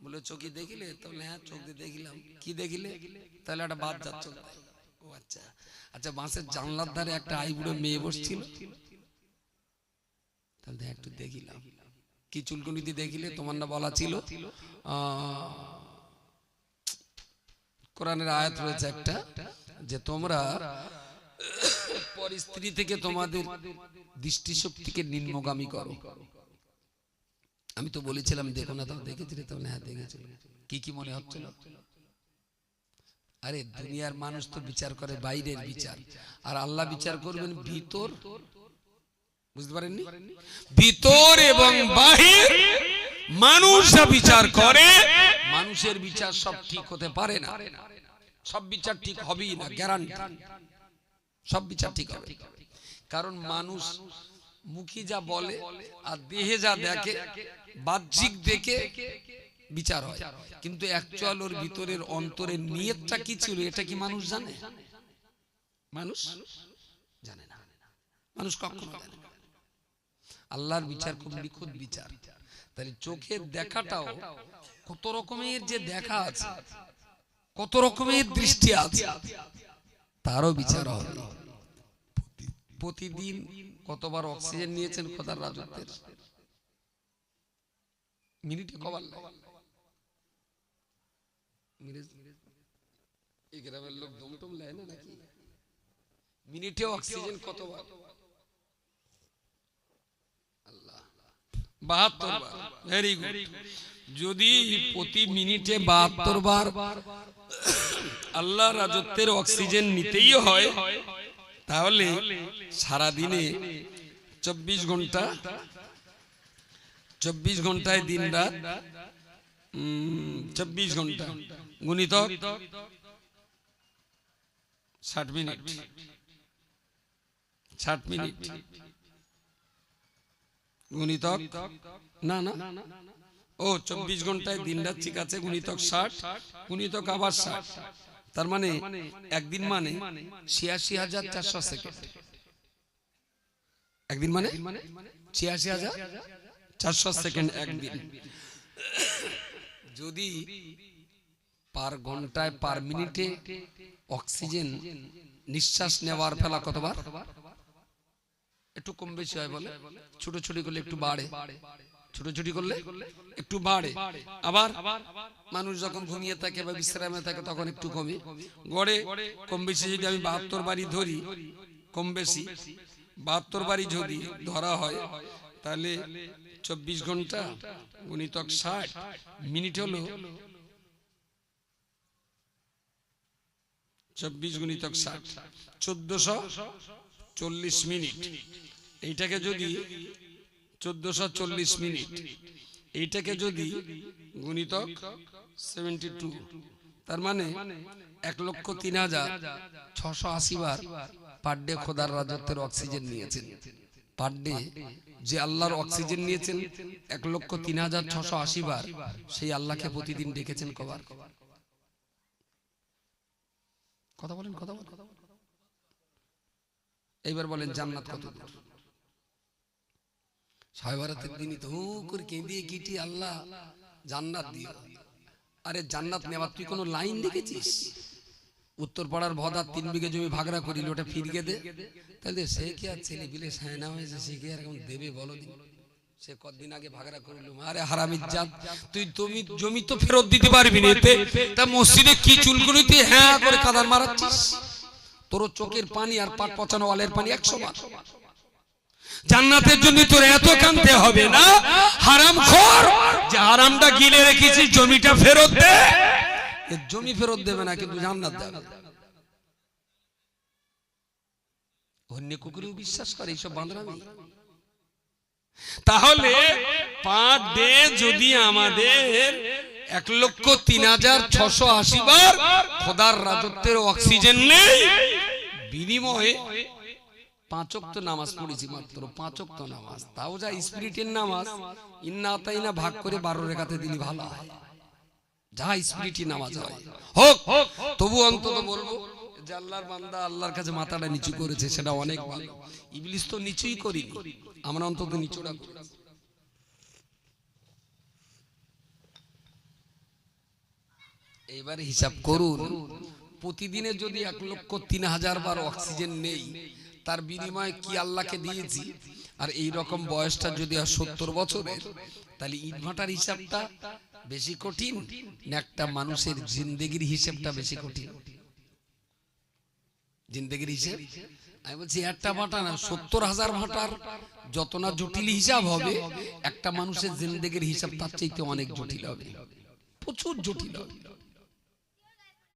বলে চোখে দেখিলে? তাহলে হ্যাঁ চোখ দিয়ে দেখিলাম। কি দেখিলে? তাহলে একটা বাদ যাচ্ছে। ও আচ্ছা আচ্ছা, বাঁশের জানলার ধারে একটা আইবুড়ো মেয়ে বসছিল, তাহলে একটু দেখিলাম। কি চুলকুনিতে দেখিলে? তোমার না বলা ছিল কোরআনের আয়াত রয়েছে একটা, যে তোমরা পর স্ত্রী থেকে তোমাদের দৃষ্টিশক্তিকে নিম্নগামী করো। আমি তো বলেছিলাম দেখো না, তাও দেখেছিলে? তাহলে হ্যাঁ দেখেছিল। কি কি মনে হচ্ছিল? আরে দুনিয়ার মানুষ তো বিচার করে বাইরের বিচার, আর আল্লাহ বিচার করবেন ভিতর। বুঝতে পারেননি? ভিতর এবং বাহির মানুষ যা বিচার করে, মানুষের বিচার সব ঠিক হতে পারে না। সব বিচার ঠিক হবেই না, গ্যারান্টি। সব বিচার ঠিক হবে, কারণ মানুষ মুখে যা বলে আর দেহে যা দেখে, বাহ্যিক দেখে বিচার হয়, কিন্তু অ্যাকচুয়াল ওর ভিতরের অন্তরের নিয়তটা কি ছিল, এটা কি মানুষ জানে? মানুষ জানে না, মানুষ কখনো জানে না। আল্লাহর বিচার খুব নিখুঁত বিচার। তাহলে চোখের দেখাটাও কত রকমের যে দেখা আছে, কত রকমের দৃষ্টি আছে, তারও বিচার হবে। প্রতিদিন কতবার অক্সিজেন নিয়েছেন খোদার রাজত্বের? মিনিটে কবার? এই গ্রামের লোক দমটম নেয় না নাকি? মিনিটে অক্সিজেন কতবার? আল্লাহ, 72 বার। Very good. যদি প্রতি মিনিটে 72 বার আল্লাহ রাজত্বের অক্সিজেন নিতেই হয়, তাহলে সারা দিনে 24 ঘন্টা, 24 ঘন্টায় দিন রাত 24 ঘন্টা গুণিতক 60 মিনিট, 60 মিনিট গুণিতক না না ও 24 ঘন্টায় দিন রাত, ঠিক আছে, গুণিতক 60 গুণিতক আবার 60, তার মানে একদিন মানে ৮৬,৪০০ সেকেন্ড। একদিন মানে ৮৬,৪০০ সেকেন্ড একদিন। যদি পার ঘন্টায় পার মিনিটে অক্সিজেন নিঃশ্বাস নেওয়ার ফেলা কতবার? একটু কম বেশি হয় বলে, ছুটোছুটি করলে একটু বাড়ে, ছুটোছুটি করলে একটু বাড়ে, আবার মানুষ যখন ঘুমিয়ে থাকে বা বিশ্রামে থাকে তখন একটু কমে। গড়ে কম বেশি যদি আমি 72 বারই ধরি, কম বেশি 72 বারই যদি ধরা হয়, তাহলে 24 ঘন্টা গুণিতক 60 মিনিট হলো 24 গুণিতক 60 1440 মিনিট। এইটাকে যদি 1440 মিনিট, এইটাকে যদি গুণিতক 72, তার মানে ১,০৩,৬৮০ বার পার ডে খোদার রাজত্বের অক্সিজেন নিয়েছেন। পার ডে যে আল্লাহর অক্সিজেন নিয়েছেন ১,০৩,৬৮০ বার, সেই আল্লাহকে প্রতিদিন ডেকেছেন কবার? কথা বলেন, কথা বলেন। এইবার বলেন জান্নাত কত দূর? শবে বরাতের দিনই তো করে কেঁদিয়ে কিটি আল্লাহ জান্নাত দিও। আরে জান্নাত নেওয়ার তুই কোনো লাইন দেখেছিস? উত্তর পাড়ার ভদার 3 বিঘে জমি ভাগরা করিল, ওটা ফিরিয়ে দে। তাহলে সে কি আর ছেলে পিলে সায়না হয়েছে, সে কি আর এখন দেবে বলো দিন? সে কতদিন আগে ভাগরা করিল। আরে হারামির জাত, তুই জমি তো ফেরত দিতে পারবি না, তা মসজিদে কি চুলকুনিতে হ্যাঁ করে কাদার মারাচ্ছিস? তোর চোখের পানি আর পাট পচানো ওয়ালের পানি 100 বার। জান্নাতের জন্য তোর এত কাঁদতে হবে না। হারামখোর, যে হারামটা গিলে রেখেছিস জমিটা ফেরত দে। জমি ফেরত দেবে না, কিন্তু জান্নাত দেবে। অন্য কুকুরেও বিশ্বাস করে এইসব বাঁদরামি। তাহলে পার ডে যদি আমাদের ১,০৩,৬৮০ বার খোদার রাজত্বের অক্সিজেন নেই, বিনিময়ে 5 ওয়াক্ত নামাজ পড়েছি, মাত্র 5 ওয়াক্ত নামাজ, তাও যা স্পিরিটের নামাজ, ইন্না আতাইনা ভাগ করে 12 রাকাতে দিলে ভালো হয়, যা স্পিরিটি নামাজ হয় হোক। তবু অন্তত বলবো যে আল্লাহর বান্দা আল্লাহর কাছে মাথাটা নিচু করেছে, সেটা অনেক ভালো। ইবলিস তো নিচুই করিনি, আমরা অন্তত নিচুটা করি। এবার হিসাব করুন, প্রতিদিনে যদি 1,03,000 বার অক্সিজেন নেই, তার বিনিময়ে কি আল্লাহকে দিয়েছি। আর এই রকম বয়সটা যদি 70 বছরের, তাহলে ইটভাটার হিসাবটা বেশি কঠিন না একটা মানুষের জিন্দেগির হিসাবটা বেশি কঠিন? জিন্দেগির হিসাব আমি বলছি একটা ভাটা না, 70,000 ভাটার যত না জটিল হিসাব হবে, একটা মানুষের জিন্দেগির হিসাব তার চাইতে অনেক জটিল হবে, প্রচুর জটিল হবে।